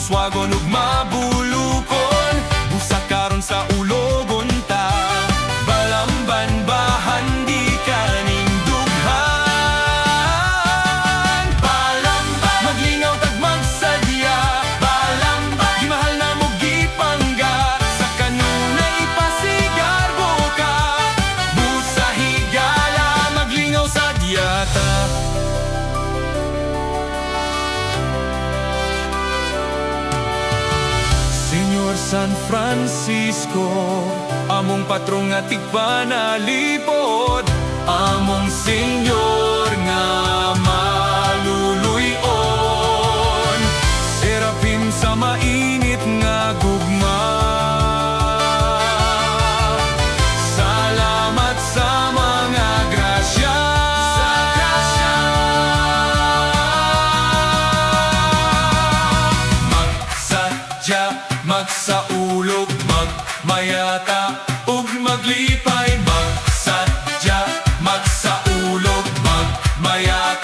muswagon ug mabulukon. Busa karon sa ulogon ta, balamban bahan di kaning dughan. Balamban maglingaw tag magsadya, balamban di mahal na mo gipangga. Sa kanunay pasigarbo ka, busa higala maglingaw sa diyata. Señor San Francisco, among patrong nga tigpanalipod, among Senyor nga maluluyon. Serapim sa mainit nga gugma, salamat sa mga grasya. Magsadya, magsaulog, magmayata, ug maglipay. Magsadya, magsaulog, magmayata.